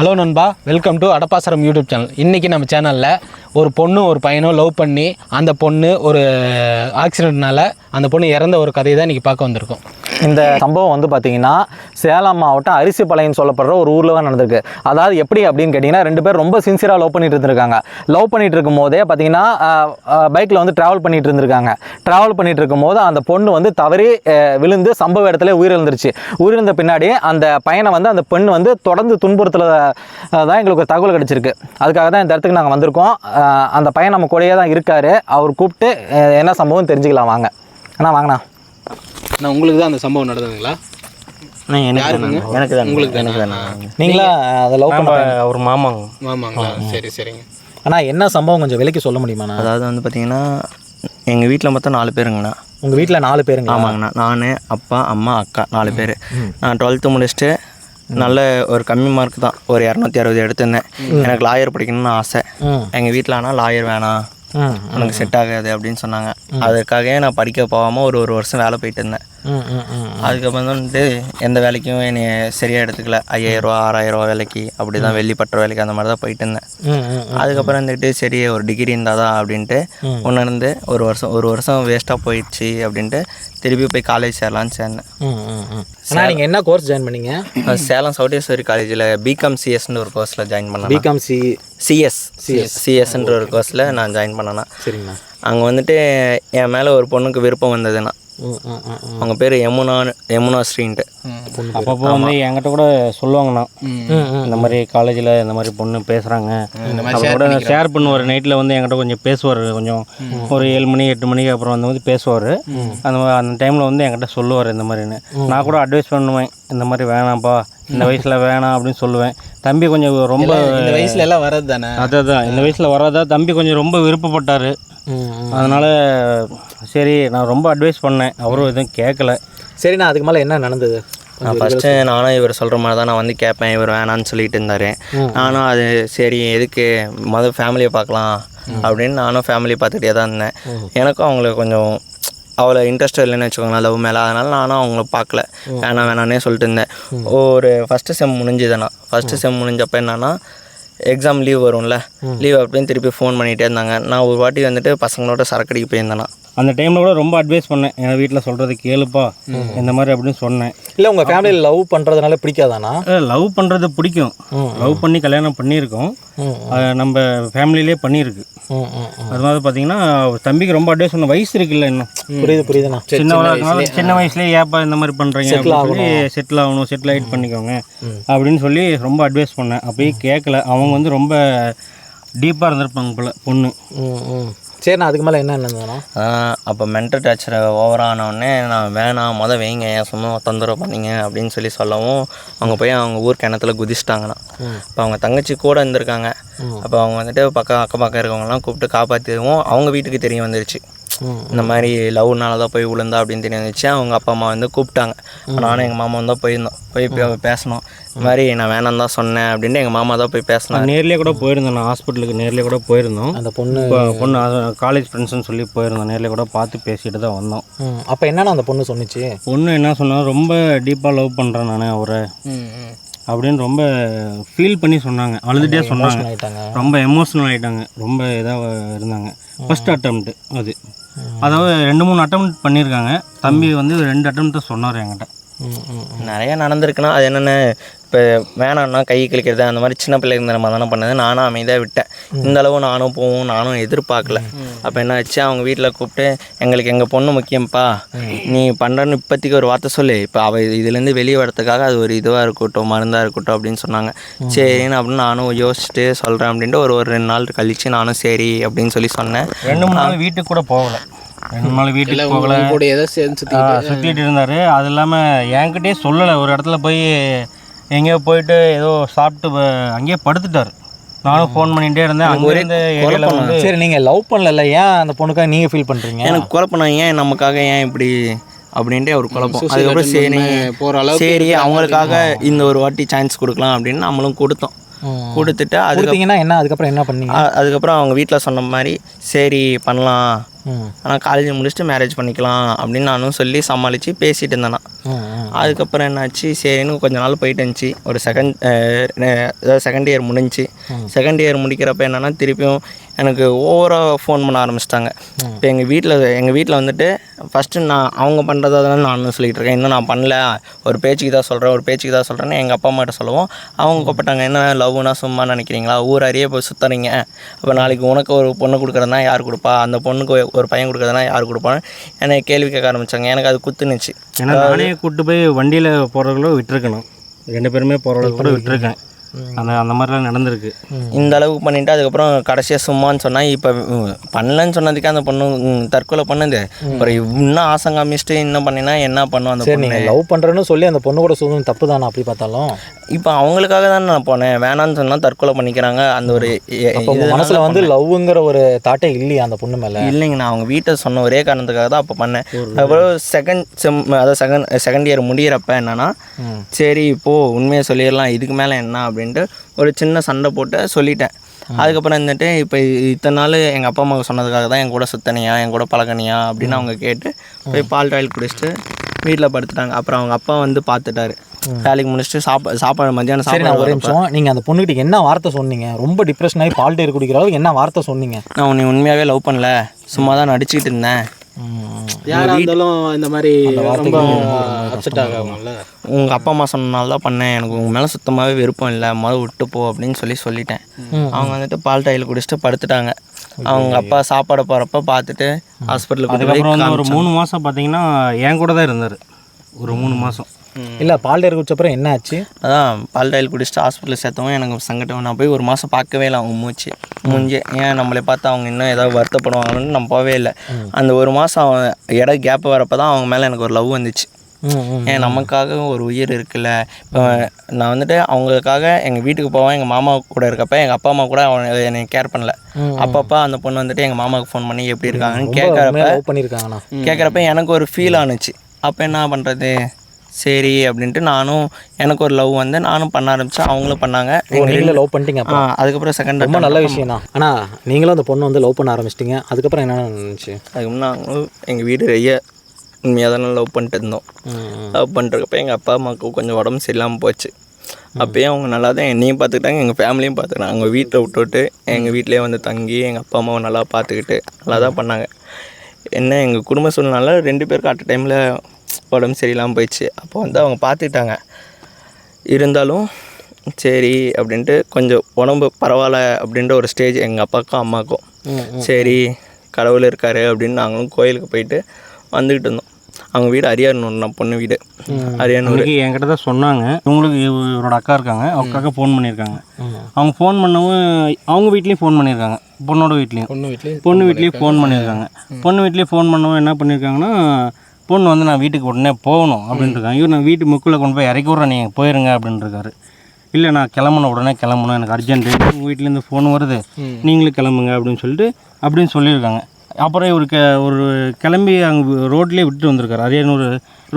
Hello நண்பா, welcome to அடப்பாசரம் YouTube channel. இன்றைக்கி நம்ம சேனலில் ஒரு பொண்ணு ஒரு பையனும் லவ் பண்ணி அந்த பொண்ணு ஒரு ஆக்சிடென்ட்னால அந்த பொண்ணு இறந்த ஒரு கதையை தான் இன்றைக்கி பார்க்க வந்திருக்கோம். இந்த சம்பவம் வந்து பார்த்திங்கன்னா சேலம் மாவட்டம் அரிசிப்பாளையம் சொல்லப்படுற ஒரு ஊரில் தான் நடந்திருக்கு. அதாவது எப்படி அப்படின்னு கேட்டிங்கன்னா, ரெண்டு பேர் ரொம்ப சின்சியராக லவ் பண்ணிட்டு இருந்திருக்காங்க. லவ் பண்ணிட்டு இருக்கும் போதே பார்த்திங்கன்னா பைக்கில் வந்து ட்ராவல் பண்ணிட்டு இருந்திருக்காங்க. ட்ராவல் பண்ணிட்டு இருக்கும் போது அந்த பொண்ணு வந்து தவறி விழுந்து சம்பவ இடத்துல உயிரிழந்துருச்சு. உயிரிழந்த பின்னாடி அந்த பையனை வந்து அந்த பெண் வந்து தொடர்ந்து துன்புறுத்தல தான் எங்களுக்கு ஒரு தகவல் கிடச்சிருக்கு. அதுக்காக தான் இந்த இடத்துக்கு நாங்கள் வந்திருக்கோம். அந்த பையன் நம்ம கூடயே தான் இருக்கார். அவர் கூப்பிட்டு என்ன சம்பவம் தெரிஞ்சுக்கலாம் வாங்க. அண்ணா வாங்கண்ணா. நான் உங்களுக்கு தான் அந்த சம்பவம் நடந்ததுங்களா? எனக்கு தான். உங்களுக்கு நீங்களா அதை லவ் பண்ண ஒரு மாமாங்களா? சரி சரிங்க. அண்ணா என்ன சம்பவம் கொஞ்சம் விலைக்கு சொல்ல முடியுமாண்ணா? அதாவது வந்து பார்த்தீங்கன்னா, எங்கள் வீட்டில் மொத்தம் 4 பேருங்கண்ணா. உங்கள் வீட்டில் 4 பேருங்க? ஆமாங்கண்ணா. நான், அப்பா, அம்மா, அக்கா 4 பேர். நான் 12th முடிச்சுட்டு நல்ல ஒரு கம்மி மார்க் தான், ஒரு 260 எடுத்திருந்தேன். எனக்கு லாயர் படிக்கணும்னு ஆசை. எங்கள் வீட்டில் ஆனால் லாயர் வேணாம், எனக்கு செட் ஆகாது அப்படின்னு சொன்னாங்க. அதுக்காகவே நான் படிக்க போகாமல் ஒரு வருஷம் வேலை போயிட்டு இருந்தேன். அதுக்கப்புறம் வந்துட்டு எந்த வேலைக்கும் என்னை சரியாக எடுத்துக்கல. 5000 ரூபா 6000 ரூபா வேலைக்கு அப்படி தான், வெள்ளிப்பட்டுற வேலைக்கு அந்த மாதிரி தான் போயிட்டு இருந்தேன். அதுக்கப்புறம் வந்துட்டு சரி ஒரு டிகிரி இருந்தால் தான் அப்படின்ட்டு ஒன்று ஒரு வருஷம் வேஸ்ட்டாக போயிடுச்சு அப்படின்ட்டு திருப்பி போய் காலேஜ் சேரலான்னு சேர்ந்தேன். நீங்கள் என்ன கோர்ஸ் ஜாயின் பண்ணீங்க? சேலம் சவுடேஸ்வரி காலேஜில் பிகாம் சிஎஸ்ன்னு ஒரு கோர்ஸில் ஜாயின் பண்ணேன். பிகாம் சிஎஸ்ன்ற ஒரு கோர்ஸில் நான் ஜாயின் பண்ணேன்னா. சரிங்கண்ணா. அங்கே வந்துட்டு என் மேலே ஒரு பொண்ணுக்கு விருப்பம் வந்ததுன்னா, அவங்க பேர் யமுனா ஸ்ரீன்ட்டு. அப்பப்போ வந்து என்கிட்ட கூட சொல்லுவாங்கண்ணா, இந்த மாதிரி காலேஜில் இந்த மாதிரி பொண்ணு பேசுகிறாங்க, கூட ஷேர் பண்ணுவார். நைட்டில் வந்து என்கிட்ட கொஞ்சம் பேசுவார். கொஞ்சம் ஒரு 7 மணி 8 மணிக்கு அப்புறம் வந்து பேசுவார். அந்த டைமில் வந்து என்கிட்ட சொல்லுவார் இந்த மாதிரின்னு. நான் கூட அட்வைஸ் பண்ணுவேன், இந்த மாதிரி வேணாம்ப்பா, இந்த வயசில் வேணாம் அப்படின்னு சொல்லுவேன். தம்பி கொஞ்சம் ரொம்ப இந்த வயசுல எல்லாம் வர்றது தானே. அதான் இந்த வயசில் வராதா தம்பி கொஞ்சம் ரொம்ப விருப்பப்பட்டார். அதனால் சரி நான் ரொம்ப அட்வைஸ் பண்ணேன், அவரும் எதுவும் கேட்கல. சரிண்ணா, அதுக்கு மேலே என்ன நடந்தது? நான் ஃபஸ்ட்டு நானும் இவர் சொல்கிற மாதிரி தான் நான் வந்து கேட்பேன், இவர் வேணான்னு சொல்லிட்டு இருந்தார். நானும் அது சரி எதுக்கு மொதல் ஃபேமிலியை பார்க்கலாம் அப்படின்னு நானும் ஃபேமிலியை பார்த்துட்டே தான் இருந்தேன். எனக்கும் அவங்களுக்கு கொஞ்சம் அவ்வளோ இன்ட்ரெஸ்ட் இல்லைன்னு வச்சுக்கோங்களேன் லவ் மேலே. அதனால் நானும் அவங்கள பார்க்கல, வேணான்னே சொல்லிட்டு இருந்தேன். ஒரு ஃபஸ்ட்டு செம் முடிஞ்சுதுண்ணா. ஃபஸ்ட்டு செம் முடிஞ்சப்போ என்னன்னா, எக்ஸாம் லீவ் வரும்ல, லீவ் அப்படின்னு திருப்பி ஃபோன் பண்ணிகிட்டே இருந்தாங்க. நான் ஒரு வாட்டி வந்துட்டு பசங்களோட சரக்கடிக்கு போயிருந்தேன்னா, அந்த டைமில் கூட ரொம்ப அட்வைஸ் பண்ணேன், எங்கள் வீட்டில் சொல்கிறது கேளுப்பா இந்த மாதிரி அப்படின்னு சொன்னேன். இல்லை உங்கள் ஃபேமிலியில் லவ் பண்ணுறதுனால பிடிக்காதாண்ணா? லவ் பண்ணுறது பிடிக்கும். லவ் பண்ணி கல்யாணம் பண்ணியிருக்கோம், நம்ம ஃபேமிலியிலே பண்ணியிருக்கு. அது மாதிரி பார்த்தீங்கன்னா தம்பிக்கு ரொம்ப அட்வைஸ் பண்ண, வயசு இருக்குல்ல இன்னும். புரியுதுண்ணா. சின்ன வயசுலேயே ஏப்பா இந்த மாதிரி பண்ணுறீங்க, செட்டில் ஆகணும், செட்டில் ஆகிட்டு பண்ணிக்கோங்க அப்படின்னு சொல்லி ரொம்ப அட்வைஸ் பண்ணேன். அப்படியே கேட்கல. அவங்க வந்து ரொம்ப டீப்பாக இருந்திருப்பாங்க போல பொண்ணு. சரிண்ணா, அதுக்கு மேலே என்ன இருந்ததுண்ணா? அப்போ மென்டல் டார்ச்சர் ஓவரானோடனே நான் வேணாம் வைங்க, ஏன் சும்மா தொந்தரவு பண்ணிங்க அப்படின்னு சொல்லவும் அவங்க போய் அவங்க ஊர் கிணத்துல குதிச்சிட்டாங்கண்ணா. இப்போ அவங்க தங்கச்சி கூட இருந்திருக்காங்க. அப்போ அவங்க வந்துட்டு அக்கம் பக்கம் இருக்கவங்கலாம் கூப்பிட்டு காப்பாற்றிடுவோம். அவங்க வீட்டுக்கு தெரிய வந்துருச்சு, இந்த மாதிரி லவ்னால தான் போய் விழுந்தா அப்படின்னு தெரிய வந்துச்சு. அவங்க அப்பா அம்மா வந்து கூப்பிட்டாங்க. நானும் எங்கள் மாமா தான் போயிருந்தோம். போய் பேசணும், இந்த மாதிரி நான் வேணாம் தான் சொன்னேன் அப்படின்ட்டு எங்கள் மாமா தான் போய் பேசினேன். நேர்லேயே கூட போயிருந்தோம், நான் ஹாஸ்பிட்டலுக்கு நேர்லேயே கூட போயிருந்தோம். அந்த பொண்ணு காலேஜ் ஃப்ரெண்ட்ஸ்னு சொல்லி போயிருந்தோம். நேர்லேயே கூட பார்த்து பேசிட்டு தான் வந்தோம். அப்போ என்னன்னா அந்த பொண்ணு சொன்னிச்சு? பொண்ணு என்ன சொன்னா, ரொம்ப டீப்பாக லவ் பண்ணுறேன் நான் அவரை அப்படின்னு ரொம்ப ஃபீல் பண்ணி சொன்னாங்க. அழுதுகிட்டே சொன்னாங்க, ரொம்ப எமோஷ்னல் ஆகிட்டாங்க, ரொம்ப இதாக இருந்தாங்க. ஃபஸ்ட் அட்டெம்ப்ட் அது, அதாவது 2-3 அட்டெம்ப்ட் பண்ணியிருக்காங்க. தம்பி வந்து 2 அட்டெம்ப்ட் சொன்னார் என்கிட்ட. நிறையா நடந்திருக்குன்னா, அது என்னென்ன இப்போ வேணான்னா கை கிழிக்கிறது அந்த மாதிரி சின்ன பிள்ளைங்க இந்த மாதிரி தானே பண்ணது. நானும் அமைதியாக விட்டேன். இந்த அளவு நானும் போவோம் நானும் எதிர்பார்க்கல. அப்போ என்ன ஆச்சு, அவங்க வீட்டில் கூப்பிட்டு எங்களுக்கு எங்கள் பொண்ணு முக்கியம்ப்பா, நீ பண்ணுறன்னு இப்போதைக்கு ஒரு வார்த்தை சொல்லு, இப்போ அவள் இதுலேருந்து வெளியே வரதுக்காக அது ஒரு இதுவாக இருக்கட்டும், மருந்தாக இருக்கட்டும் அப்படின்னு சொன்னாங்க. சரின்னு அப்படின்னு நானும் யோசிச்சுட்டு சொல்கிறேன் அப்படின்ட்டு ஒரு 2 நாள் கழித்து நானும் சரி அப்படின்னு சொல்லி சொன்னேன். 2-3 நாள் வீட்டுக்கு கூட போகல, 2 நாள் வீட்டுக்கு போகல, சுற்றிட்டு இருந்தார். அது இல்லாமல் என்கிட்டே சொல்லலை. ஒரு இடத்துல போய் எங்கேயோ போயிட்டு ஏதோ சாப்பிட்டு அங்கேயே படுத்துட்டார். நானும் ஃபோன் பண்ணிகிட்டே இருந்தேன். அங்கே சரி நீங்கள் லவ் பண்ணல, ஏன் அந்த பொண்ணுக்காக நீங்கள் ஃபீல் பண்ணுறீங்க? எனக்கு குழப்பம், ஏன் நமக்காக ஏன் இப்படி அப்படின்ட்டு ஒரு குழப்பம். அதுக்கப்புறம் சரி அவங்களுக்காக இந்த ஒரு வாட்டி சான்ஸ் கொடுக்கலாம் அப்படின்னு நம்மளும் கொடுத்தோம். கொடுத்துட்டு கொடுத்தீங்கன்னா என்ன அதுக்கப்புறம் என்ன பண்ணீங்க? அதுக்கப்புறம் அவங்க வீட்டில் சொன்ன மாதிரி சரி பண்ணலாம், ஆனால் காலேஜ் முடிச்சுட்டு மேரேஜ் பண்ணிக்கலாம் அப்படின்னு நானும் சொல்லி சமாளித்து பேசிகிட்டு இருந்தேன். அதுக்கப்புறம் என்னாச்சு, சரின்னு கொஞ்ச நாள் போயிட்டு இருந்துச்சு. ஒரு செகண்ட் இயர் முடிஞ்சு. செகண்ட் இயர் முடிக்கிறப்ப என்னென்னா திருப்பியும் எனக்கு ஓவராக ஃபோன் பண்ண ஆரம்பிச்சிட்டாங்க. இப்போ எங்கள் வீட்டில் வந்துட்டு ஃபஸ்ட்டு அவங்க பண்ணுறதா தான் நானும் சொல்லிகிட்டு இருக்கேன், இன்னும் நான் பண்ணல, ஒரு பேச்சுக்கு தான் சொல்கிறேன்னு எங்கள் அப்பா அம்மாட்ட சொல்லுவோம். அவங்க கூப்பிட்டாங்க, என்ன லவ்னா சும்மா நினைக்கிறீங்களா, ஊர் அறிய போய் சுற்றுறீங்க, அப்போ நாளைக்கு உனக்கு ஒரு பொண்ணு கொடுக்குறதுனா யார் கொடுப்பா, அந்த பொண்ணுக்கு ஒரு பையன் கொடுக்குறதுனா யார் கொடுப்பான்னு என்னை கேள்வி கேட்க ஆரம்பித்தாங்க. எனக்கு அது குத்துனுச்சு. ஏன்னா நானே கூப்பிட்டு போய் வண்டியில் போகிறவங்களோ விட்டுருக்கணும், 2 பேருமே போகிறவங்கள கூட விட்டுருக்கேன். அந்த மாதிரிலாம் நடந்திருக்கு. இந்த அளவுக்கு பண்ணிவிட்டு அதுக்கப்புறம் கடைசியாக சும்மான்னு சொன்னால், இப்போ பண்ணலன்னு சொன்னதுக்கே அந்த பொண்ணு தற்கொலை பண்ணுது. அப்புறம் இன்னும் ஆசை காமிச்சிட்டு இன்னும் பண்ணினா என்ன பண்ணும் அந்த பொண்ணு? நீங்கள் லவ் பண்ணுறேன்னு சொல்லி அந்த பொண்ணு கூட சொல்லுங்க, தப்பு தானே அப்படி பார்த்தாலும்? இப்போ அவங்களுக்காக தான் நான் போனேன், வேணான்னு சொன்னால் தற்கொலை பண்ணிக்கிறாங்க. அந்த ஒரு மனசில் வந்து லவ்ங்கிற ஒரு தாட்டே இல்லையா அந்த பொண்ணு மேலே? இல்லைங்க, நான் அவங்க வீட்டை சொன்ன ஒரே காரணத்துக்காக தான் அப்போ பண்ணேன். அதுக்கப்புறம் செகண்ட் இயர் முடிகிறப்ப என்னென்னா, சரி இப்போது உண்மையை சொல்லிடலாம், இதுக்கு மேலே என்ன அப்படின்ட்டு ஒரு சின்ன சண்டை போட்டு சொல்லிட்டேன். அதுக்கப்புறம் வந்துட்டு இப்போ இத்தனை நாள் எங்கள் அப்பா அம்மாவுக்கு சொன்னதுக்காக தான் என் கூட சுத்தனியா, என் கூட பழகனியா அப்படின்னு அவங்க கேட்டு போய் பால் டாயில் குடிச்சிட்டு வீட்டில் படுத்துட்டாங்க. அப்புறம் அவங்க அப்பா வந்து பார்த்துட்டாரு, வேலைக்கு முடிச்சுட்டு சாப்பாடு மத்தியானம் சாப்பாடு. ஒரு நிமிஷம், நீங்கள் அந்த பொண்ணுகிட்ட என்ன வார்த்தை சொன்னீங்க? ரொம்ப டிப்ரெஷன் ஆகி பால் டாயில் குடிக்கிற அளவுக்கு என்ன வார்த்தை சொன்னீங்க? நான் உன்னை உண்மையாகவே லவ் பண்ணல, சும்மா தான் நடிச்சுக்கிட்டு இருந்தேன். யாராக இருந்தாலும் இந்த மாதிரி ரொம்ப அப்செட் ஆகாமல்ல. உங்கள் அப்பா அம்மா சொன்னனால தான் பண்ணேன், எனக்கு உங்கள் மேலே சுத்தமாகவே விருப்பம் இல்லை, விட்டு போ அப்படின்னு சொல்லிட்டேன். அவங்க வந்துட்டு பால் டாயில் குடிச்சிட்டு படுத்துட்டாங்க. அவங்க அப்பா சாப்பாடு போகிறப்ப பார்த்துட்டு ஹாஸ்பிட்டலுக்கு. அதுக்கப்புறம் வந்து ஒரு 3 மாதம் பார்த்தீங்கன்னா என் கூட தான் இருந்தார், ஒரு 3 மாதம். இல்லை, பால் டாயில் குடிச்சப்பறம் என்ன ஆச்சு? அதான் பால் டாயில் குடிச்சிட்டு ஹாஸ்பிட்டலில் சேர்த்தவும் எனக்கு சங்கடம். நான் போய் 1 மாதம் பார்க்கவே இல்லை அவங்க மூஞ்சி. ஏன் நம்மளை பார்த்து அவங்க இன்னும் ஏதாவது வருத்தப்படுவாங்கன்னு நம்ம போகவே இல்லை. அந்த 1 மாதம் கேப் வரப்போ தான் அவங்க மேலே எனக்கு ஒரு லவ் வந்துச்சு. ஏன் நமக்காக ஒரு உயிர் இருக்குல்ல. இப்போ நான் வந்துட்டு அவங்களுக்காக எங்கள் வீட்டுக்கு போவேன், எங்கள் மாமா கூட இருக்கப்ப எங்கள் அப்பா அம்மா கூட என்னை கேர் பண்ணல. அப்பப்போ அந்த பொண்ணு வந்துட்டு எங்கள் மாமாவுக்கு ஃபோன் பண்ணி எப்படி இருக்காங்கன்னு கேட்குறப்ப எனக்கு ஒரு ஃபீல் ஆணுச்சு. அப்போ என்ன பண்ணுறது, சரி அப்படின்ட்டு நானும் எனக்கு ஒரு லவ் வந்து நானும் பண்ண ஆரம்பித்தேன், அவங்களும் பண்ணாங்க. நீங்களும் லவ் பண்ணிட்டீங்க? அதுக்கப்புறம் செகண்ட் ரொம்ப நல்ல விஷயம் தான். ஆனால் நீங்களும் அந்த பொண்ணு வந்து லவ் பண்ண ஆரம்பிச்சிட்டிங்க, அதுக்கப்புறம் என்ன இருந்துச்சு? அதுக்கு நாங்களும் எங்கள் வீடு உண்மையாக தானே லவ் பண்ணிட்டு இருந்தோம். லவ் பண்ணுறப்ப எங்கள் அப்பா அம்மாவுக்கு கொஞ்சம் உடம்பு சரியில்லாமல் போச்சு. அப்போயே அவங்க நல்லா தான் என்னையும் பார்த்துக்கிட்டாங்க, எங்கள் ஃபேமிலியும் பார்த்துக்கிட்டாங்க. அவங்க வீட்டில் விட்டுவிட்டு எங்கள் வீட்டிலே வந்து தங்கி எங்கள் அப்பா அம்மாவை நல்லா பார்த்துக்கிட்டு நல்லா தான் பண்ணாங்க. என்ன எங்கள் குடும்ப சூழ்நிலை 2 பேருக்கும் அட் டைமில் உடம்பு சரியில்லாமல் போயிடுச்சு. அப்போ வந்து அவங்க பார்த்துக்கிட்டாங்க. இருந்தாலும் சரி அப்படின்ட்டு கொஞ்சம் உடம்பு பரவாயில்ல அப்படின்ற ஒரு ஸ்டேஜ் எங்கள் அப்பாவுக்கும் அம்மாவுக்கும். சரி கடவுள் இருக்கார் அப்படின்னு நாங்களும் கோயிலுக்கு போயிட்டு வந்துக்கிட்டு இருந்தோம். அவங்க வீடு அரியானூர், நான் பொண்ணு வீடு அரியானூர். என்கிட்ட தான் சொன்னாங்க, இவங்களுக்கு இவரோட அக்கா இருக்காங்க, அவங்க அக்கா ஃபோன் பண்ணியிருக்காங்க. அவங்க ஃபோன் பண்ணவும் அவங்க வீட்லேயும் ஃபோன் பண்ணியிருக்காங்க, பொண்ணோட வீட்லேயும் பொண்ணு வீட்லேயும் ஃபோன் பண்ணியிருக்காங்க. பொண்ணு வீட்லேயும் ஃபோன் பண்ணவும் என்ன பண்ணியிருக்காங்கன்னா, பொண்ணு வந்து நான் வீட்டுக்கு உடனே போகணும் அப்படின்ட்டுருக்காங்க. இவர் நான் வீட்டு முக்கில் கொண்டு போய் இறக்கி விட்றேன், நீங்கள் போயிருங்க அப்படின்ட்டுருக்காரு. இல்லை நான் உடனே கிளம்பணும், எனக்கு அர்ஜென்ட்டு, உங்கள் வீட்டிலேருந்து ஃபோன் வருது, நீங்களும் கிளம்புங்க அப்படின்னு சொல்லியிருக்காங்க. அப்புறம் இவருக்கு ஒரு கிளம்பி அங்கே ரோட்லேயே விட்டுட்டு வந்திருக்காரு. அரியானூர்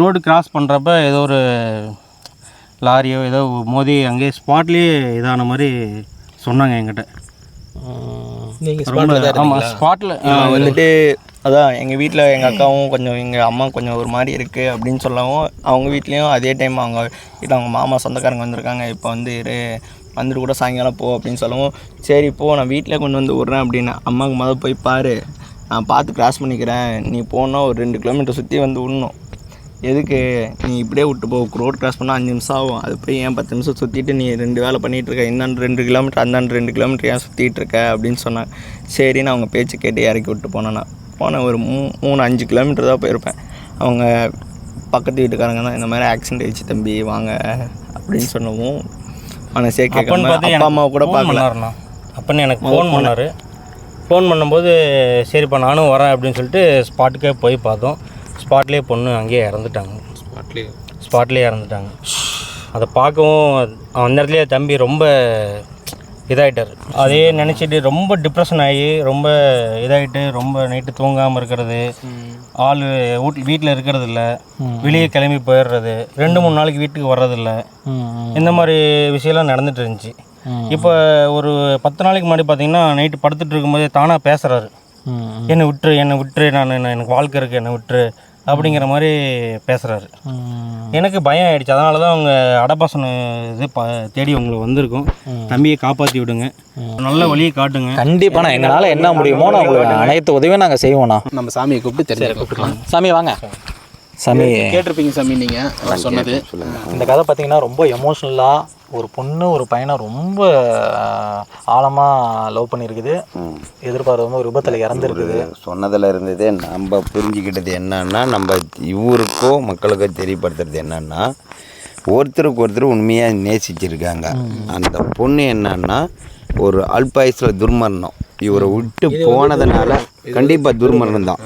ரோடு கிராஸ் பண்ணுறப்ப ஏதோ ஒரு லாரியோ ஏதோ மோதி அங்கேயே ஸ்பாட்லேயே இதான மாதிரி சொன்னாங்க என்கிட்ட. ஆமாம், ஸ்பாட்டில் வந்துட்டு அதான் எங்கள் வீட்டில் எங்கள் அக்காவும் கொஞ்சம் எங்கள் அம்மா கொஞ்சம் ஒரு மாதிரி இருக்குது அப்படின்னு சொல்லவும், அவங்க வீட்லேயும் அதே டைம் அவங்க வீட்டில் அவங்க மாமா சொந்தக்காரங்க வந்திருக்காங்க, இப்போ வந்துட்டு கூட சாயங்காலம் போ அப்படின்னு சொல்லவும், சரி போ நான் வீட்டில் கொண்டு வந்து விட்றேன் அப்படின்னு. அம்மாவுக்கு போய் பாரு, நான் பார்த்து கிராஸ் பண்ணிக்கிறேன், நீ போனால் ஒரு 2 கிலோமீட்டர் சுற்றி வந்து விடணும், எதுக்கு நீ இப்படியே விட்டு போ, ரோடு கிராஸ் பண்ணால் 5 நிமிஷம் ஆகும், அது போய் ஏன் 10 நிமிஷம் சுற்றிட்டு நீ 2 வேலை பண்ணிகிட்ருக்க, இந்தாண்டு 2 கிலோமீட்டர் அந்தாண்டு 2 கிலோமீட்டர் ஏன் சுற்றிட்டு இருக்க அப்படின்னு சொன்னாங்க. சரின்னு அவங்க பேச்சு கேட்டு இறக்கி விட்டு போனேன். ஒரு 3-5 கிலோமீட்டர் தான் போயிருப்பேன். அவங்க பக்கத்து வீட்டுக்காரங்க தான் இந்த மாதிரி ஆக்சிடென்ட் ஆயிடுச்சு தம்பி வாங்க அப்படின்னு சொன்னவும் மனசே கேட்காம அப்பா அம்மாவை கூட பார்க்கலாருண்ணா. அப்பன்னு எனக்கு ஃபோன் பண்ணும்போது சரிப்பா நானும் வரேன் அப்படின்னு சொல்லிட்டு ஸ்பாட்டுக்கே போய் பார்த்தோம். ஸ்பாட்லேயே பொண்ணு அங்கேயே இறந்துட்டாங்க. ஸ்பாட்லேயே இறந்துட்டாங்க. அதை பார்க்கவும் அந்த இடத்துலேயே தம்பி ரொம்ப இதாகிட்டார். அதே நினச்சிட்டு ரொம்ப டிப்ரெஷன் ஆகி ரொம்ப இதாகிட்டு ரொம்ப நைட்டு தூங்காமல் இருக்கிறது, ஆள் வீட்டில் இருக்கிறது இல்லை, வெளியே கிளம்பி போயிடுறது, 2-3 நாளைக்கு வீட்டுக்கு வர்றதில்ல, இந்த மாதிரி விஷயம்லாம் நடந்துட்டு இருந்துச்சு. இப்போ ஒரு 10 நாளைக்கு முன்னாடி பார்த்தீங்கன்னா நைட்டு படுத்துட்டு இருக்கும்போதே தானாக பேசுகிறாரு. என்னை விட்டுரு நான் எனக்கு வாழ்க்கை இருக்குது, என்னை விட்டுரு அப்படிங்கிற மாதிரி பேசுகிறாரு. எனக்கு பயம் ஆகிடுச்சு. அதனால தான் அவங்க அடப்பாசனம் இது தேடி உங்களை வந்திருக்கோம். தம்பியை காப்பாற்றி விடுங்க, நல்ல வழியை காட்டுங்க. கண்டிப்பாண்ணா, எங்களால் என்ன முடியுமோ நான் உங்களுக்கு அனைத்து உதவியும் நாங்கள் செய்வோண்ணா. நம்ம சாமியை கூப்பிட்டு தெரிஞ்சுக்கலாம். சாமி வாங்க. சாமி கேட்டிருப்பீங்க சாமி நீங்கள் சொன்னது. இந்த கதை பார்த்தீங்கன்னா ரொம்ப எமோஷ்னலாக ஒரு பொண்ணு ஒரு பையனை ரொம்ப ஆழமாக லவ் பண்ணியிருக்குது. எதிர்பார்க்காம ஒரு விபத்தில் இறந்துருக்குது. சொன்னதில் இருந்ததே நம்ம புரிஞ்சுக்கிட்டது என்னன்னா, நம்ம இவருக்கோ மக்களுக்கோ தெரியப்படுத்துறது என்னன்னா, ஒருத்தருக்கு ஒருத்தர் உண்மையாக நேசிச்சிருக்காங்க. அந்த பொண்ணு என்னன்னா ஒரு அல்பாயுசில் துர்மரணம். இவரை விட்டு போனதுனால கண்டிப்பாக துர்மரணம் தான்.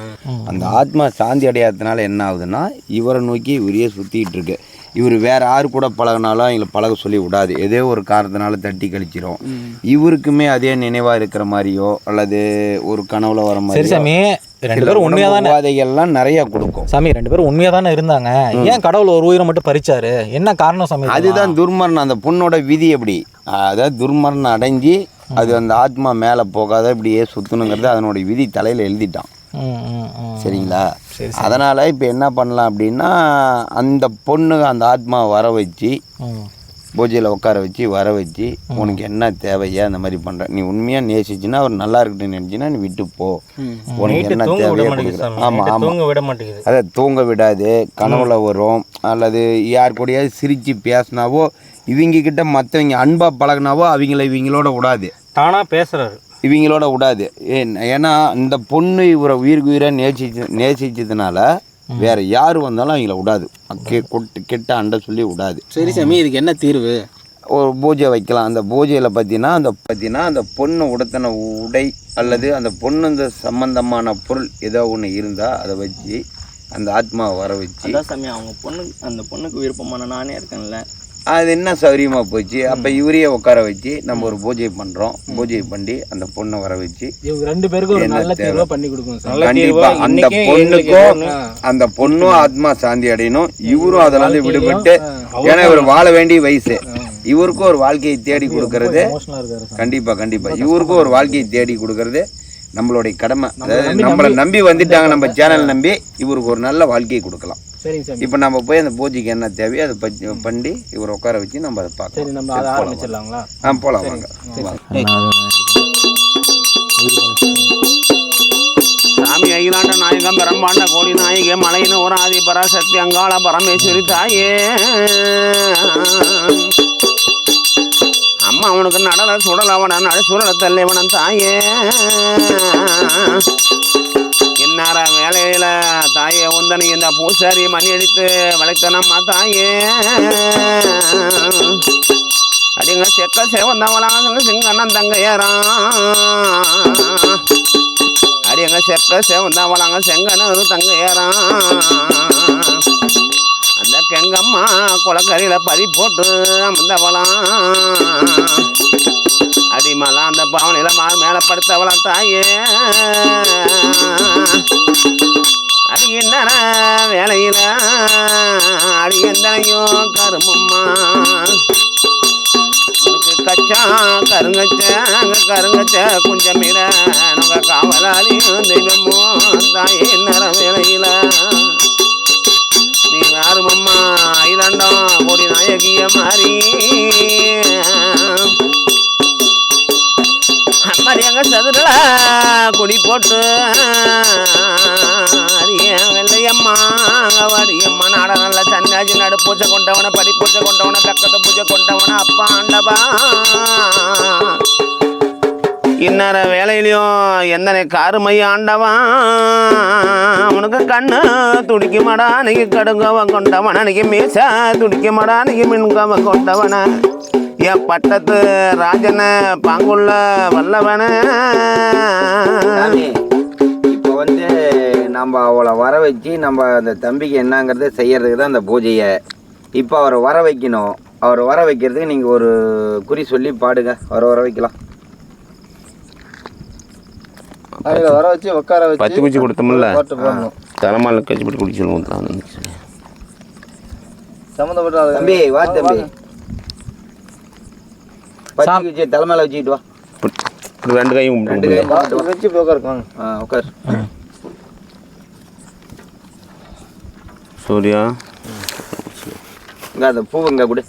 அந்த ஆத்மா சாந்தி அடையாததுனால என்ன ஆகுதுன்னா, இவரை நோக்கி இவரையே சுற்றிக்கிட்டு இருக்கு. இவர் வேறு யார் கூட பழகினாலும் அவங்கள பழக சொல்லி விடாது. ஏதோ ஒரு காரணத்தினால தட்டி கழிச்சிரும். இவருக்குமே அதே நினைவாக இருக்கிற மாதிரியோ அல்லது ஒரு கனவுல வர மாதிரி சாமி 2 பேரும் உண்மையாக தானே உபாதைகள்லாம் நிறையா கொடுக்கும். சாமி 2 பேரும் உண்மையாக தானே இருந்தாங்க. ஏன் கடவுள் ஒரு உயிரை மட்டும் பறிச்சாரு? என்ன காரணம் சாமி? அதுதான் துர்மரணம். அந்த பொண்ணோட விதி எப்படி, அதாவது துர்மரணம் அடைஞ்சி அது அந்த ஆத்மா மேலே போகாத இப்படியே சுற்றணுங்கிறது அதனுடைய விதி தலையில் எழுதிட்டான். சரிங்களா? அதனால் இப்போ என்ன பண்ணலாம் அப்படின்னா, அந்த பொண்ணு அந்த ஆத்மாவை வர வச்சு பூஜையில் உட்கார வச்சு வர வச்சு உனக்கு என்ன தேவையா அந்த மாதிரி பண்ணுறேன். நீ உண்மையாக நேசிச்சுன்னா அவர் நல்லா இருக்கட்டுன்னு நினச்சின்னா நீ விட்டு போ. உனக்கு என்ன தேவையா கொடுக்குறேன். ஆமாம் ஆமாம், அதை தூங்க விடாது. கனவுல வரும் அல்லது யார் கூடயாவது சிரித்து பேசினாவோ இவங்கக்கிட்ட மற்றவங்க அன்பாக பழகினாவோ இவங்களோட விடாது. தானாக பேசுகிறாரு, இவங்களோட விடாது. ஏன்னா இந்த பொண்ணு இவரை உயிருக்கு உயிராக நேசிச்சதுனால வேற யார் வந்தாலும் அவங்கள விடாது. கெட்ட அண்டை சொல்லி விடாது. சரி சாமி, இதுக்கு என்ன தீர்வு? ஒரு பூஜை வைக்கலாம். அந்த பூஜையில் பார்த்தீங்கன்னா அந்த பொண்ணு உடுத்தின உடை அல்லது அந்த பொண்ணு இந்த சம்பந்தமான பொருள் ஏதோ ஒன்று இருந்தால் அதை வச்சு அந்த ஆத்மாவை வர வச்சு. சாமி அந்த பொண்ணுக்கு விருப்பமான நானே இருக்கேன்ல, அது என்ன சௌரியமாக போச்சு. அப்போ இவரையே உட்கார வச்சு நம்ம ஒரு பூஜை பண்ணுறோம். பூஜை பண்ணி அந்த பொண்ணை வர வச்சு இவங்க 2 பேருக்கும் ஒரு நல்ல தீர்வை பண்ணி கொடுக்கணும் சார். கண்டிப்பாக அந்த பொண்ணுக்கும் அந்த பொண்ணும் ஆத்மா சாந்தி அடையணும். இவரும் அதில் வந்து விடுபட்டு, ஏன்னா இவர் வாழ வேண்டிய வயசு. இவருக்கும் ஒரு வாழ்க்கையை தேடி கொடுக்கறது கண்டிப்பாக இவருக்கும் ஒரு வாழ்க்கையை தேடி கொடுக்கறது நம்மளுடைய கடமை. அதாவது நம்மளை நம்பி வந்துட்டாங்க, நம்ம சேனல் நம்பி இவருக்கு ஒரு நல்ல வாழ்க்கையை கொடுக்கலாம். இப்போ நம்ம போய் அந்த பூஜைக்கு என்ன தேவையோ அதை பண்ணி இவரை உட்கார வச்சு நம்ம அதை பார்க்கலாம். போகலாம் வாங்க. சாமி அகிலாண்ட நாயகம் பிரம்மாண்ட கோடி நாயகே மலையின ஒரு ஆதி பராசக்தி அங்காள பரமேஸ்வரி தாயே அம்மா அவனுக்கு நடல சுடலவன நடு சுடல தள்ளிவனன் தாயே இன்னார வேலையில தாயே உந்தனி இந்த பூசாரி மணி அடித்து வளைத்தனம்மா தாயே அடிங்க செக்க சேவந்தவளாங்க சிங்கண்ணன் தங்கையறான் அடிங்க செக்க சேவந்தவளாங்க செங்கனு தங்கையறான் அந்த கெங்கம்மா குளக்கரையில பறி போட்டு அமர்ந்தவளாம் அடிமலாம் அந்த பவனில மேலே படுத்தவளாம் தாயே அடி என்ன வேலையில அடி எந்தனையும் கருமம்மா உனக்கு கச்சா கருங்கச்ச குஞ்சமிட நம்ம காவலாளியும் தெய்வமோ தாயே நேர வேலையில நீ யாருமம்மா ஐலண்டம் கொடி நாயகிய மாறி அம்மாடி அங்க சதுரல கொடி போட்டு அடிய வெள்ளையம்மா வாடியம்மா நாட நல்ல சன்னாஜி நடு பூச்சை கொண்டவன படி பூச்சை கொண்டவன பக்கத்து பூச்சை கொண்டவன அப்பா ஆண்டவா இன்னற வேலையிலையும் எந்தனை காருமைய ஆண்டவா உனக்கு கண்ணு துடிக்குமாடா நீங்க கடுங்கவ கொண்டவன நீங்க மீச துடிக்குமாடா நீங்க மின்கவ கொண்டவன என் பட்டத்து ராஜன பாங்குள்ள வல்லவன. இப்போ வந்து நம்ம அவளை வர வச்சு நம்ம அந்த தம்பிக்கு என்னங்கிறத செய்யறதுக்கு தான் அந்த பூஜையை. இப்போ அவரை வர வைக்கணும். அவரை வர வைக்கிறதுக்கு நீங்கள் ஒரு குறி சொல்லி பாடுங்க. அவரை வர வைக்கலாம். அதில் வர வச்சு உட்கார வச்சு பத்து குச்சி கொடுத்தோம்ல தலைமால கட்சி போட்டு குடிச்சு சொல்லுவோம். சம்மந்தப்பட்ட தம்பி வா தம்பி. பச்சை வச்சு தலைமையில வச்சுக்கிட்டு வா. இப்படி ரெண்டு கையும் ரெண்டு கும்பிட்டு. கையும் கும்பிட்டு வா. வச்சு இப்போ உட்காருக்காங்க. உட்கார். சூர்யா இங்க அந்த பூ இங்க கொடு.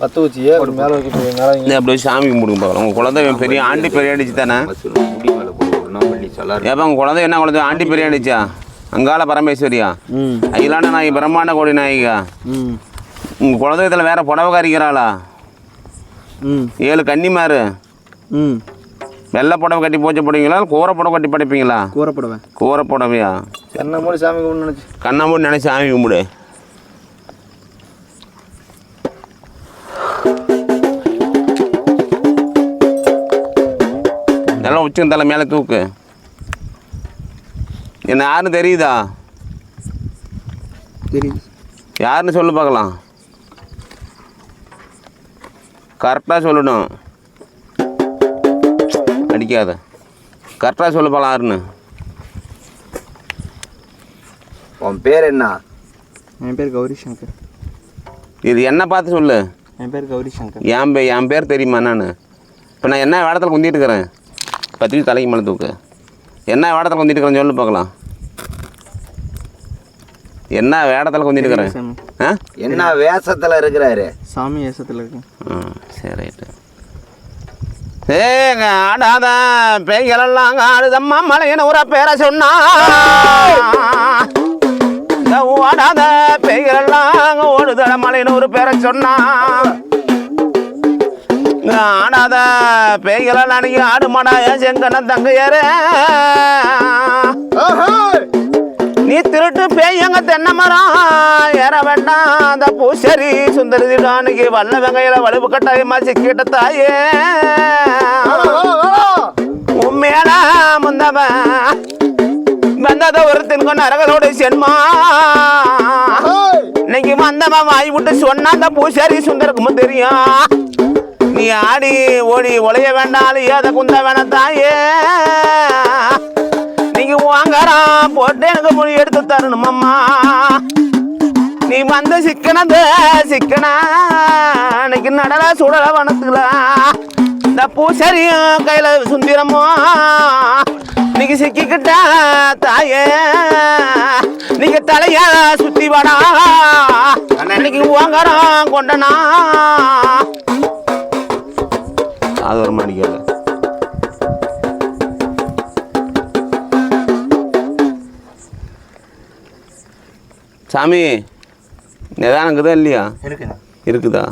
பத்து வச்சியே மேலே வைக்க மேலே இந்த அப்படி வச்சு சாமி கும்பிடுங்க பார்க்கலாம். உங்கள் குழந்தை பெரிய ஆண்டி பெரிய அடிச்சு தானே? முடி மேலே போடு. ஒன்றும் பண்ணி சொல்லாரு. ஏப்பா உங்கள் குழந்தை என்ன குழந்தை ஆண்டி பெரிய அடிச்சா? அங்கால பரமேஸ்வரியா? அகிலாண்ட நாயகி பிரம்மாண்ட கோடி நாயகியா? உங்கள் குழந்தையத்தில் வேற புடவைக்காரிக்கிறாளா? 7 கன்னிமாரு. வெள்ளை புடவை கட்டி போச்சு போடுவீங்களா? கூரை புடவை கட்டி படிப்பீங்களா? கூறப்படுவேன். கூரை புடவையா? என்ன மூடி சாமி கும்பிட்டு நினச்சி கண்ணை மூடி நினைச்சு சாமி கும்பிடு. நல்லா உச்சம் தலை மேலே தூக்கு. என்ன யாருன்னு தெரியுதா? தெரியுது. யாருன்னு சொல்லு பார்க்கலாம். கரெக்டாக சொல்லணும், அடிக்காத. கரெக்டாக சொல்லு பார்க்கலாம் யாருன்னு. உன் பேர் என்ன? என் பேர் கௌரி சங்கர். இது என்ன பார்த்து சொல்லு. என் பேர் கௌரி சங்கர். என் பேர் தெரியுமா? நான் இப்போ நான் என்ன வேடத்தில் குந்திட்டு இருக்கிறேன்? பத்திரி தலைக்கு மேலே தூக்கு. என்ன வேடத்தில் குந்திட்டு இருக்கிறேன்னு சொல்லு பார்க்கலாம். என்ன வேடத்தில் குந்திட்டு இருக்கிறேன்? ஆ, என்ன வேஷத்தில் இருக்கிறாரு? சாமி வேஷத்தில் இருக்கு. சரி ரைட்டு. ஏங்க ஆடாத பேய்களெல்லாம் ஆடுதம்மா மலையன ஒரு பேரை சொன்னா. ஓடாத பேய்களெல்லாம் ஓடுதட மலையன ஒரு பேரை சொன்னா. ஆடாத பேய்களெல்லாம் அன்னைக்கு ஆடு மாடா செங்கன தங்கையாரு. நீ திருட்டு பேயங்க தென்னை மரம் ஏற வேண்டாம். அந்த பூசரி சுந்தரிதிடானுக்கு வல்ல வெங்கையில வலுவு கட்டாயமா சிக்கிட்ட தாயே. உண்மையான முந்தவன் வந்தத ஒரு தின்கொண்ட அரகளோடு சென்மா. இன்னைக்கு வந்தவன் வாய் விட்டு சொன்னா அந்த பூசரி சுந்தரக்குமும் தெரியும். நீ ஆடி ஓடி ஒளைய வேண்டாம் ஏத குந்த வேணாம் தாயே. நீங்க வாங்கறான் போட்டு எனக்கு மொழி எடுத்து தரணும் அம்மா. நீ வந்து சிக்கனது சிக்கனா இன்னைக்கு நடல சுடல வனத்துல இந்த பூசரியும் கையில சுந்திரமோ. நீங்க சிக்கிக்கிட்ட தாயே நீங்க தலைய சுத்தி வாடா. இன்னைக்கு வாங்கறான் கொண்டனா அது ஒரு மாடிக்கல. சாமி நிதானம் இருக்குதா இல்லையா? இருக்குதா?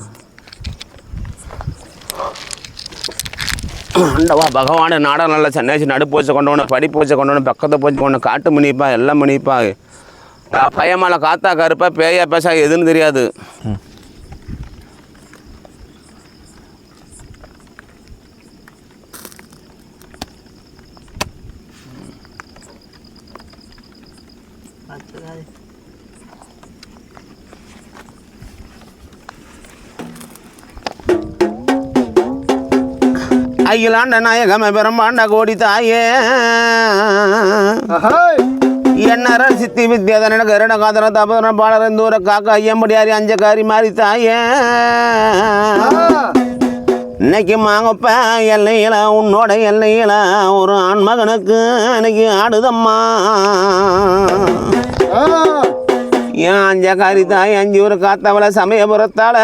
ஆண்டவா பகவான நாடகம் நல்லா சன்னியாசி நடுப்பு வச்சு கொண்டவன படிப்பு வச்சு கொண்டவன பக்கத்தை போச்சு கொண்டு காட்டு மணிப்பா எல்லாம் மணிப்பா. பயமால காத்தா கருப்பா பேயா பேசா எதுன்னு தெரியாது. அகிலாண்ட நாயகம பெருமாண்ட கோடி தாயே. என்ன சித்தி வித்யாதன கருட காதன தபன பாடரன் தூர காக்கா ஐயம்படியாரி அஞ்சக்காரி மாறி தாயே. இன்னைக்கு மாங்கப்ப எல்லையில உன்னோட எல்லையில ஒரு ஆண்மகனுக்கு இன்னைக்கு ஆடுதம்மா. ஏன் அஞ்சக்காரி தாய் அஞ்சு ஒரு காத்தவள சமயபுரத்தால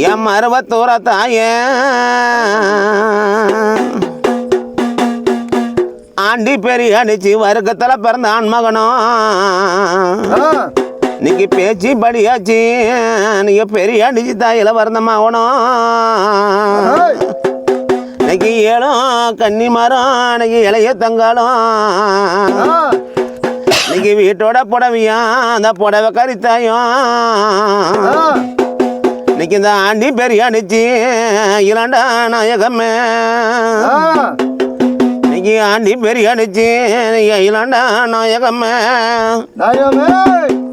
என் மருவத்தூர தாயே. ஆண்டி பெரிய அடிச்சு வர்க்கத்துல பிறந்த ஆண்மகனும் இன்னைக்கு பேச்சு படியாச்சு. நீங்க பெரிய அடிச்சு தாயில வரந்தமாகணும். இன்னைக்கு ஏழும் கன்னி மரம் இன்னைக்கு இளைய தங்காலும். இன்னைக்கு வீட்டோட புடவையா அந்த புடவை கறித்தாயும். இன்னைக்கு இந்த ஆண்டி பெரிய அடிச்சு இலாண்டா நாயகமே. இன்னைக்கு ஆண்டி பெரிய அடிச்சு இலாண்டா நாயகமே.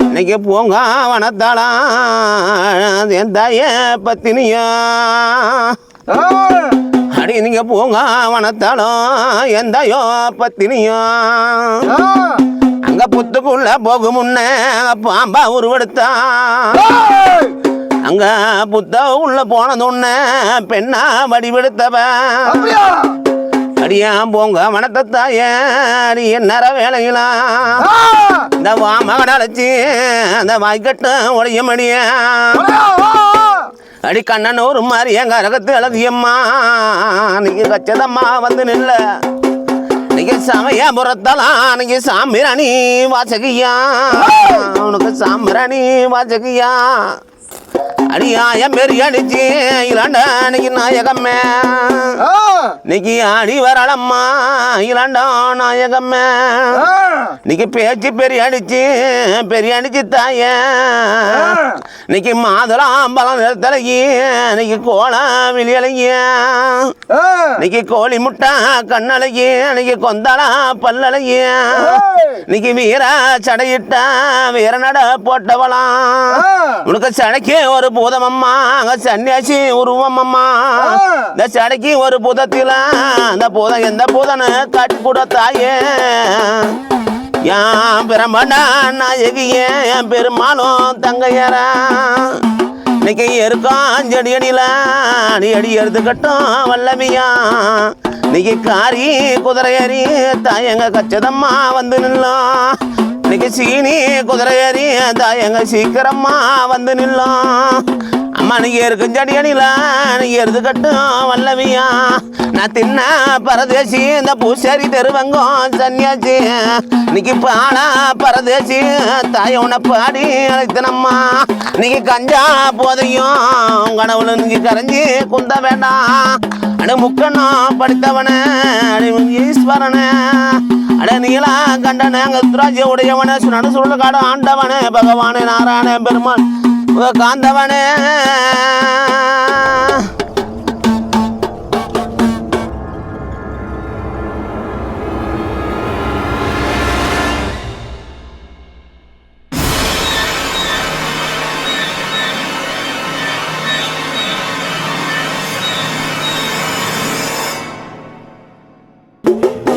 இன்னைக்கு பூங்கா வனத்தாளாம் என் தாய பத்தினியா. அடி நீங்க பூங்கா வனத்தாலும் என் தாயோ பத்தினியா. அங்க புத்துக்குள்ள போகும் முன்ன பாம்பா உருவெடுத்தான். அங்க புத்த உள்ள போனதுன்ன பெண்ணா வடிவெடுத்தவன். அடியா போங்க மனத்தை தாய நீ என்னற வேலைங்களா இந்த மகன் அழைச்சி அந்த வாய்க்கட்ட உடைய மடிய அடி கண்ணன் ஒரு மாதிரி எங்க அரகத்து அழகியம்மா நீங்க கச்சதம்மா வந்து நில்ல நீங்க சமய புறத்தலாம் நீங்க சாம்பிராணி வாசகியா உனக்கு சாம்பிராணி வாசகியா அடியா என் பெரிய அடிச்சு இலாண்டா இன்னைக்கு நாயகம்மே இன்னைக்கு ஆடி வரலம்மா இலாண்டா நாயகம்மே இன்னைக்கு பேச்சு பெரிய அடிச்சு தாய இன்னைக்கு மாதுளம் பழம் நிறுத்தலையே இன்னைக்கு கோலம் வெளியலைய இன்னைக்கு கோழி முட்டை கண்ணலையே இன்னைக்கு கொந்தாளா பல்லலைய இன்னைக்கு வீர சடையிட்டா வீர நட போட்டவளாம் உனக்கு சடைக்கு ஒரு பூதமம்மா அங்க சன்னியாசி உருவமம்மா இந்த சடைக்கு ஒரு பூதத்தில அந்த பூதம் எந்த பூதன்னு காட்டி கூட தாயே என் பிரம்மண்டா நாயகிய என் பெருமாளும் தங்கையற இன்னைக்கு இருக்கும் செடி அடியில அடி அடி எடுத்துக்கட்டும் வல்லவியா இன்னைக்கு காரி குதிரை ஏறி தாயங்க கச்சதம்மா வந்து நில்லாம் இன்னைக்கு சீனி குதிரை ஏறி தாயங்க சீக்கிரமா வந்து நில்லாம் அம்மா நீங்க இருக்கும் செடி அடியில நீங்க எடுத்துக்கட்டும் வல்லவியா நான் தின்ன பரதேசி இந்த பூசாரி தெருவங்கம் சன்னியாச்சி இன்னைக்கு பாடா பரதேசி தாய உன பாடி அழைத்தனம்மா இன்னைக்கு கஞ்சா போதையும் கனவுல நீங்க கரைஞ்சி குந்த வேண்டாம் அட முக்கண்ணம் படித்தவனே அடி ஈஸ்வரனே அட நீலா கண்டனே அங்கராஜ உடையவனே நடு சுருள் காடு ஆண்டவனே பகவானே நாராயண பெருமாள் காந்தவனே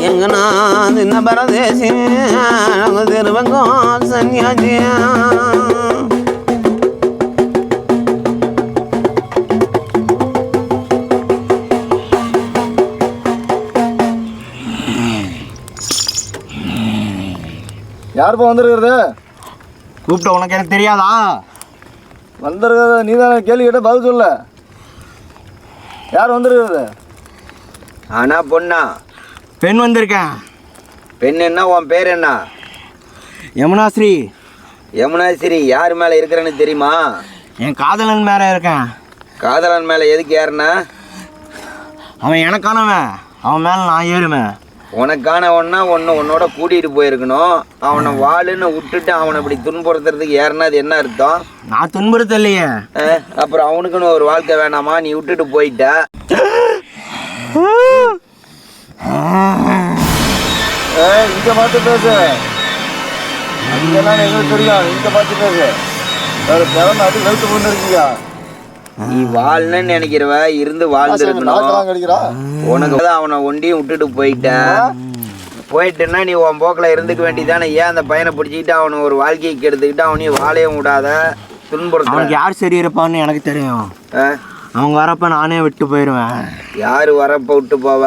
எங்கனா சின்ன பரதேசி திருவங்கம் சன்னியாசி யாருப்பா வந்திருக்கிறது? கூப்பிட்ட உனக்கு எனக்கு தெரியாதா? வந்திருக்கிறது நீ தானே கேள்வி கேட்ட பதில் சொல்ல. யார் வந்திருக்கிறது? ஆனா பொண்ணா? பெண் வந்திருக்கேன். பெண் என்ன? உன் பேர் என்ன? யமுனாஸ்ரீ. யமுனாஸ்ரீ யார் மேலே இருக்கிறேன்னு தெரியுமா? என் காதலன் மேலே இருக்கேன். காதலன் மேலே எதுக்கு ஏறுனா? அவன் எனக்கானவன், அவன் மேலே நான் ஏறுவேன். உனக்கான ஒன்னா உன்னோட கூட்டிகிட்டு போயிருக்கணும். அவனை வாளுன்னு விட்டுட்டு அவனை இப்படி துன்புறுத்துறதுக்கு ஏறினா அது என்ன அர்த்தம்? நான் துன்புறுத்தலையே. அப்புறம் அவனுக்குன்னு ஒரு வாழ்க்கை வேணாமா? நீ விட்டுட்டு போயிட்ட. இங்கே பார்த்து பேசு. அதுக்கெல்லாம் எங்களுக்கு தெரியும். இங்கே பார்த்து பேசு. வேறு பிறந்த அது வெளுத்து கொண்டு இருக்கீங்க. நீ வாழ்னு நினைக்கிறவ இருந்து வாழ்ந்துருக்கணும். உனக்கு அவனை ஒண்டியும் விட்டுட்டு போயிட்டேன்னா நீ உன் போக்கில் இருந்துக்க வேண்டியதானே. ஏன் அந்த பையனை பிடிச்சிக்கிட்டு அவனை ஒரு வாழ்க்கையை கெடுத்துக்கிட்டு அவனையும் வாழையும் விடாத துன்புறுத்த. அவனுக்கு யார் சரி இருப்பான்னு எனக்கு தெரியும். அவங்க வரப்ப நானே விட்டு போயிடுவேன். யாரு வரப்ப விட்டு போவ?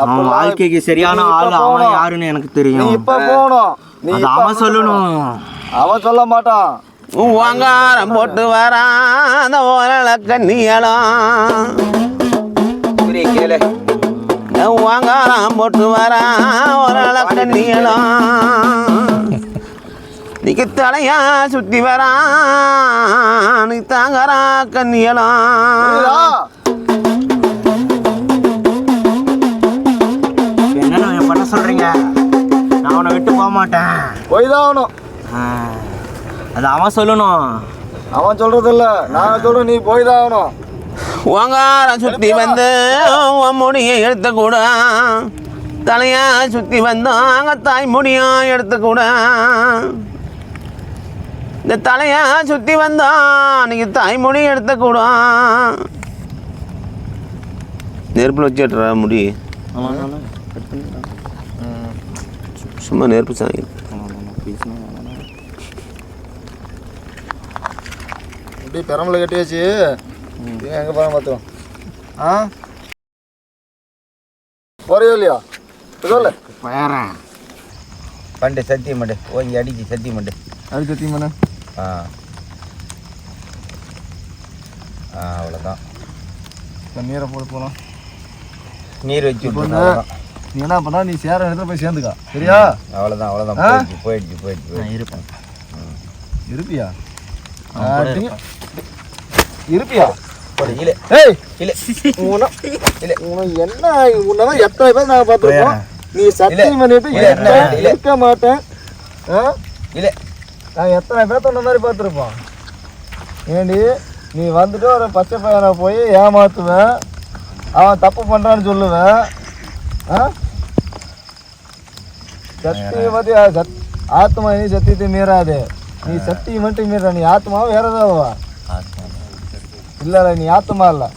அவன் வாழ்க்கைக்கு சரியான ஆள் அவன் யாருன்னு எனக்கு தெரியும். இப்ப போகணும். அது அவன் சொல்லணும். அவன் சொல்ல மாட்டான். வாங்காரம் போட்டு வராத ஓரள கண்ணியலாம் கேளு. வாங்காரம் போட்டு வரா ஓரள கண்ணியலாம் நீக்கு தலையா சுத்தி வரா நீ தாங்கறா கண்ணியலாம். என்ன பண்ண சொல்றீங்க? நான் அவனை விட்டு போக மாட்டேன். போய் தான் ஆகணும். அது அவன் சொல்லணும். அவன் சொல்றது இல்ல, நான் சொல்றேன். நீ போய் தான் ஆகணும். வாங்காரம் சுத்தி வந்து முடியை எடுத்து கூட தலையா சுத்தி வந்தாங்க தாய் முடியும் எடுத்து கூட இந்த தலையா சுத்தி வந்தா நீங்க தாய்மொழி எடுத்த கூட நெருப்புல வச்சுட்ற முடி சும்மா நெருப்பு சாங்கி இப்படி பெரம்பல கட்டியாச்சு எங்கே போகிறோம் பார்த்துக்கோ. ஆ போறியோ இல்லையா சொல்லு. போயிடுறேன் பண்டு சத்தியம் மண்டு ஓங்கி அடிச்சு சத்தியம் மண்டு அது சத்தியம் பண்ண. அவ்வளோதான். நீரை போட்டு போகலாம். நீர் வச்சு இப்போ வந்து நீ என்ன பண்ணா, நீ சேர இடத்துல போய் சேர்ந்துக்கா, சரியா? அவ்வளோதான் அவ்வளோதான். போயிடுச்சு. நான் இருப்பேன். இருப்பியா? இருப்பியா? இல்லை ஏய் இல்லை உனக்கு என்ன உன்னதான் எத்தனை பேர் நாங்கள் பார்த்துருக்கோம். நீ சத்தியம் பண்ணிட்டு இருக்க மாட்டேன். இல்லை நாங்கள் எத்தனை பேர்த்த இந்த மாதிரி பார்த்துருப்போம். ஏண்டி நீ வந்துட்டு ஒரு பச்சை பையனை போய் ஏமாத்துவேன், அவன் தப்பு பண்ணுறான்னு சொல்லுவேன். சத்தியம் பற்றி ஆத்மா நீ சத்தியத்தை மீறாது. நீ சத்தியம் மட்டும் மீற, நீ ஆத்மாவும் வேற ஏதாவா? இல்லை நீ ஆத்மா இல்லை,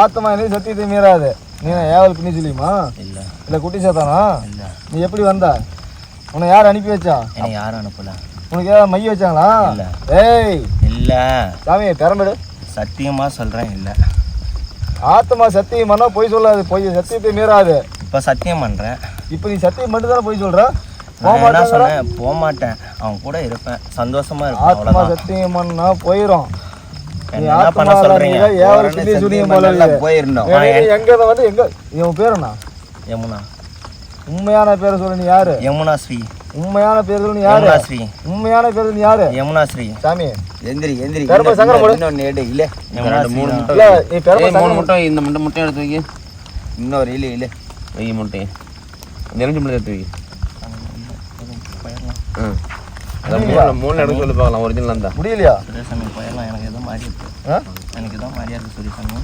ஆத்மா நீ சத்தியத்தை மீறாது. நீ ஏவல் பண்ணி சொல்லியுமா? இல்லை குட்டி சேத்தானா? நீ எப்படி வந்த? உன்னை யார் அனுப்பி வச்சா? யாரும் அனுப்பல. உனக்கு ஏதாவது மைய வச்சாங்களா? ஏய் இல்லை சாமி பெரம்பெடு. சத்தியமாக சொல்கிறேன். இல்லை ஆத்மா சத்தியம் பண்ணா பொய் சொல்லாது, பொய் சத்தியத்தை மீறாது. இப்போ சத்தியம் பண்ணுறேன். இப்போ நீ சத்தியம் மட்டும் தானே பொய் சொல்ற? என்ன சொன்னேன்? போக மாட்டேன், அவன் கூட இருப்பேன், சந்தோஷமா இருப்பேன். ஆத்மா அவ்வளோதான். சத்தியம் பண்ணா போயிடும். நீ என்ன பண்ண சொல்றீங்க? ஏவல் சொல்லி சுனியம் போல போயிருந்தோம். எங்க வந்து எங்க இவன் பேர் என்ன? யமுனா. உண்மையான பேரை சொல்லு. நீ யாரு? யமுனா ஸ்ரீ. உண்மையான பேர் சொல்லு. நீ யாரு? யமுனா ஸ்ரீ. உண்மையான பேர் நீ யாரு? யமுனா ஸ்ரீ. சாமி எந்திரி பெருமை சங்கரம் போடு. இன்னொன்று எடு. இல்லை யமுனா ஸ்ரீ தான். இல்ல நீ பெருமை மூணு சங்கரம் முட்டை இந்த முட்டை எடுத்து வைக்க. இன்னொரு இல்லை வெய்ய முட்டையை நெருஞ்சி முட்டை எடுத்து வைக்க. மூணு எடுக்க சொல்லி பார்க்கலாம். ஒரிஜினல் தான் முடியலையா? சுரேசாமி போயிடலாம். எனக்கு எதுவும் மாறி இருக்கு. எனக்கு எதுவும் மாறியா இருக்கு சுரேசாமி.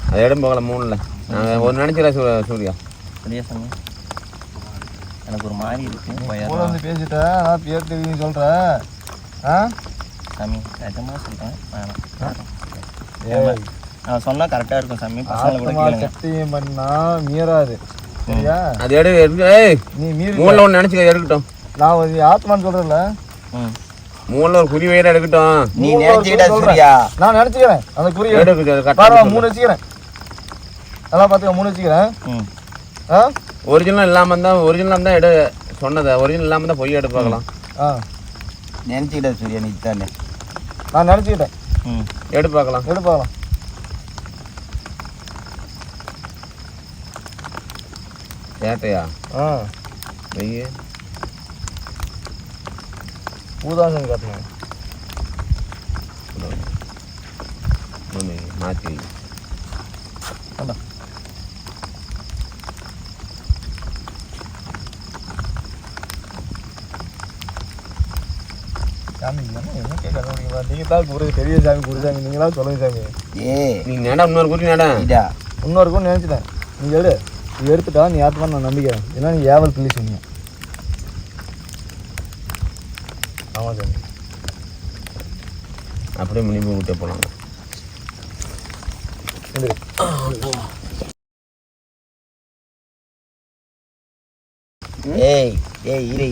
அதை இடம் பார்க்கலாம். மூணில் நாங்கள் ஒரு நினச்சிடா சூர்யா. சுரேசாமி எனக்கு ஒரு மாறி இருக்கு. கூட போயிடலாம் வந்து பேசிட்டேன், நான் பேர் தெரியும் சொல்றேன். சாமி. நிஜமாக சொல்கிறேன். வேணாம். நான் சொன்னால் கரெக்டாக இருக்கும் சாமி. பசங்களை கூட ஆத்மா கேளுங்க. சத்தியம் பண்ணா மீறாது, சரியா? அது எடுக்க. ஏய் நீ மீறி மூணில் ஒன்று நினச்சிக்க எடுக்கட்டும். நான் நீ ஆத்மான்னு சொல்றேன்ல, மூணில் ஒரு குறி வயிறு எடுக்கட்டும். நீ நினைச்சுக்கிட்டா சூர்யா. நான் நினைச்சுக்கிறேன். அந்த குறி எடுக்க பரவாயில்ல, 3 வச்சுக்கிறேன். நல்லா பார்த்துக்க, 3 வச்சுக்கிறேன். ஒரிஜினல் இல்லாமல் தான் ஒரிஜினல் தான் எடு சொன்னதை. ஒரிஜினல் இல்லாமல் தான் பொய் எடுத்து பார்க்கலாம். நினைச்சுக்கிட்டா சூர்யா நீ தானே. நான் நினச்சிக்கிட்டேன். எடுத்து பார்க்கலாம். எடுப்பாக்கலாம். சேட்டையா வெய்ய பூதாசன் காட்டணும். மாற்றி சாமி என்ன கேட்க? நீங்கள் தான் குரு, பெரிய சாமி குருசாமி, நீங்களா சொல்லுங்க சாமி. நீ நேடா இன்னொரு குறி நேடா இன்னொருக்கும் நினச்சிட்டேன். நீங்கள் எடு, நீ எடுத்துட்டா நீ ஆத்மா நான் நம்பிக்கிறேன். ஏன்னா நீ ஏவல் பிள்ளை சொன்னீங்க. ஆமாம் சாமி. அப்படியே முனிப்பு விட்டே போனாங்க.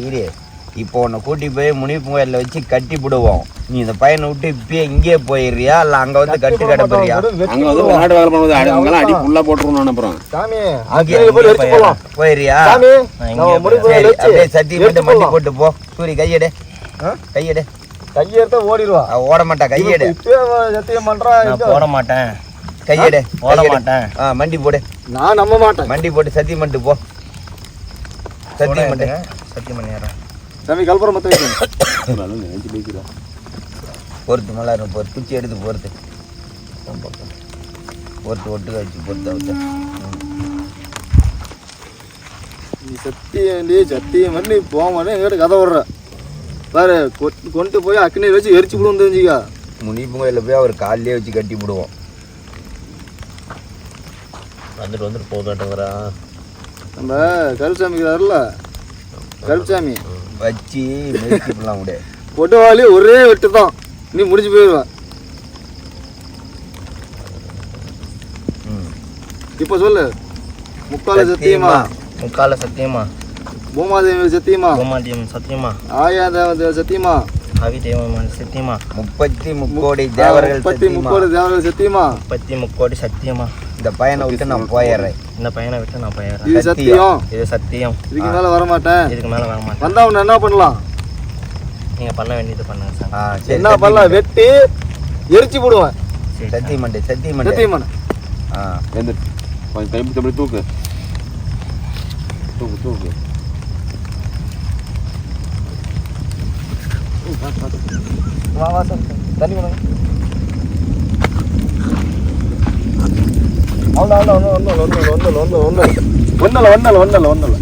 இரு இப்போ உன்னை கூட்டி போய் முனிப்பு கோயிலில் வச்சு கட்டி விடுவோம். நீ இந்த பையனை விட்டு இப்பயே இங்கேயே போயிடுறியா, இல்லை அங்கே வந்து கட்டு கிடப்புறியா? அங்கே வந்து விளையாட்டு வேலை பண்ணும்போது அங்கெல்லாம் அடி ஃபுல்லாக போட்டுருவோம். அப்புறம் சாமி போயிடுறியா? அப்படியே சட்டி மட்டும் மண்டி போட்டு போ. சூரி கையெடு. கையெடுத்தா ஓடிடுவா. ஓட மாட்டா. கையெடு. சத்தியம் பண்றான். நான் போட மாட்டேன். கையெடு. ஓட மாட்டேன். மண்டி போடு. நான் நம்ப மாட்டேன். மண்டி போட்டு சத்தியம் பண்ணிட்டு போ. சத்தியம் பண்ணு. சத்தியம் பண்ணிடுறேன் சாமி. கல்புரம் மொத்தம் பொறுத்து நல்லா இருக்கும். பொறுத்து குச்சி எடுத்து பொறுத்து ஒட்டுக்க வச்சு பொறுத்த நீ சத்தியம் பண்ணி போக மாட்டேன். எங்கிட்ட கதை விடுற பாரு. கொண்டு போய் அக்னியில் வச்சு எரிச்சு விடுவோம் தெரிஞ்சுக்கா. முனிப்பு கோயிலில் போய் அவர் காலிலே வச்சு கட்டி விடுவோம். வந்துட்டு போகாட்டங்கிறா. நம்ம கருப்சாமிக்கிறாருல்ல, கருப்சாமி வச்சு மெரிச்சு பண்ணலாம் கூட. பொட்டுவாளி ஒரே வெட்டு தான், நீ முடிச்சு போயிடுவேன். இப்போ சொல்லு. முக்கால சத்தியமா? முக்கால சத்தியமா? பூமாதேவி சத்தியமா பூமாதேவி சத்தியமா ஆயாதேவ சத்தியமா ஆவி தெய்வம் சத்தியமா 30 தேவர்கள் 30 தேவர்கள் சத்தியமா 30 சத்தியமா இந்த பையனை விட்டு நான் போயிடுறேன். இந்த பையனை விட்டு நான் போயிடுறேன். இது சத்தியம். இது சத்தியம். இதுக்கு மேல வர மாட்டேன். இதுக்கு மேல வர மாட்டேன். வந்தா உன்னை என்ன பண்ணலாம்? நீங்க பண்ண வேண்டியது பண்ணுங்க சார். என்ன பண்ணலாம்? வெட்டி எரிச்சு போடுவேன். சத்தியமண்டே சத்தியமண்டே. எந்த கொஞ்சம் கைப்பிடி அப்படி தூக்கு தூக்கு தூக்கு. வா வா சார் தண்ணி கொடுங்க. அவ்வளோ ஒன்றும்